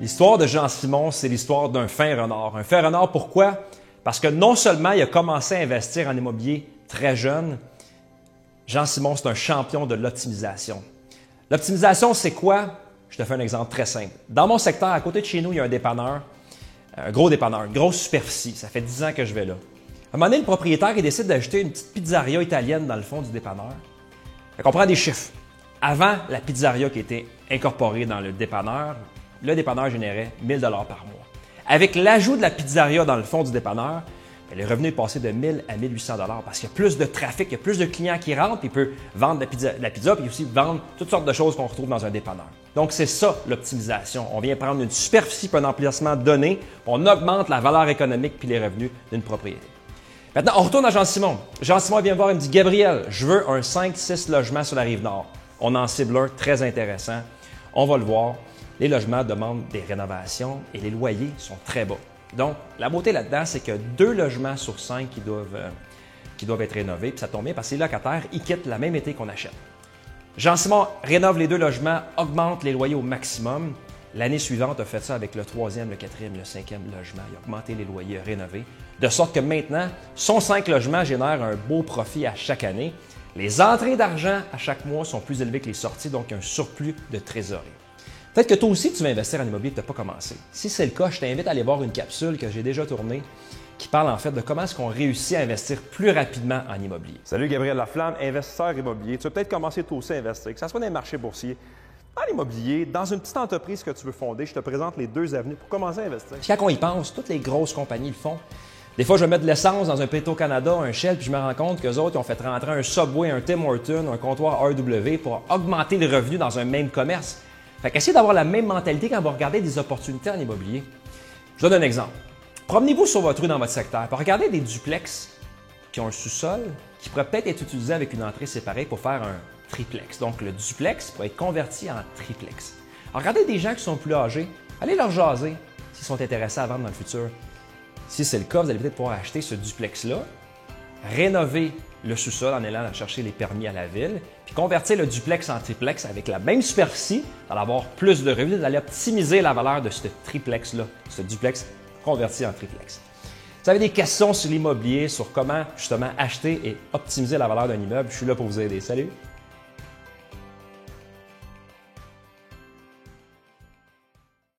L'histoire de Jean-Simon, c'est l'histoire d'un fin renard. Un fin renard, pourquoi? Parce que non seulement il a commencé à investir en immobilier très jeune, Jean-Simon, c'est un champion de l'optimisation. L'optimisation, c'est quoi? Je te fais un exemple très simple. Dans mon secteur, à côté de chez nous, il y a un dépanneur, un gros dépanneur, une grosse superficie. Ça fait 10 ans que je vais là. À un moment donné, le propriétaire il décide d'ajouter une petite pizzeria italienne dans le fond du dépanneur. Fait qu'on prend des chiffres. Avant la pizzeria qui était incorporée dans le dépanneur générait 1 000 $ par mois. Avec l'ajout de la pizzeria dans le fond du dépanneur, le revenu est passé de 1 000 à 1 800 $ parce qu'il y a plus de trafic, il y a plus de clients qui rentrent, puis il peut vendre de la pizza, puis aussi vendre toutes sortes de choses qu'on retrouve dans un dépanneur. Donc, c'est ça l'optimisation. On vient prendre une superficie puis un emplacement donné, on augmente la valeur économique puis les revenus d'une propriété. Maintenant, on retourne à Jean-Simon. Jean-Simon vient me voir et me dit « Gabriel, je veux un 5-6 logements sur la Rive-Nord. » On en cible un très intéressant. On va le voir. Les logements demandent des rénovations et les loyers sont très bas. Donc, la beauté là-dedans, c'est que 2 logements sur 5 qui doivent être rénovés. Puis ça tombe bien parce que les locataires, ils quittent la même été qu'on achète. Jean-Simon rénove les 2 logements, augmente les loyers au maximum. L'année suivante, a fait ça avec le 3e, le 4e, le 5e logement. Il a augmenté les loyers, rénové. De sorte que maintenant, son 5 logements génèrent un beau profit à chaque année. Les entrées d'argent à chaque mois sont plus élevées que les sorties, donc un surplus de trésorerie. Peut-être que toi aussi, tu veux investir en immobilier et tu n'as pas commencé. Si c'est le cas, je t'invite à aller voir une capsule que j'ai déjà tournée qui parle en fait de comment est-ce qu'on réussit à investir plus rapidement en immobilier. Salut Gabriel Laflamme, investisseur immobilier. Tu veux peut-être commencer toi aussi à investir, que ce soit dans les marchés boursiers, dans l'immobilier, dans une petite entreprise que tu veux fonder. Je te présente les 2 avenues pour commencer à investir. Puis quand on y pense, toutes les grosses compagnies le font. Des fois, je vais mettre de l'essence dans un Petro-Canada, un Shell, puis je me rends compte qu'eux autres, ils ont fait rentrer un Subway, un Tim Hortons, un comptoir RW pour augmenter le revenu dans un même commerce. Fait qu'essayez d'avoir la même mentalité quand vous regardez des opportunités en immobilier. Je donne un exemple. Promenez-vous sur votre rue dans votre secteur, puis regardez des duplex qui ont un sous-sol qui pourrait peut-être être utilisé avec une entrée séparée pour faire un triplex. Donc, le duplex pourrait être converti en triplex. Alors, regardez des gens qui sont plus âgés, allez leur jaser s'ils sont intéressés à vendre dans le futur. Si c'est le cas, vous allez peut-être pouvoir acheter ce duplex-là, rénover le sous-sol en allant chercher les permis à la ville, puis convertir le duplex en triplex avec la même superficie, d'aller avoir plus de revenus, d'aller optimiser la valeur de ce triplex-là, ce duplex converti en triplex. Si vous avez des questions sur l'immobilier, sur comment justement acheter et optimiser la valeur d'un immeuble, je suis là pour vous aider. Salut!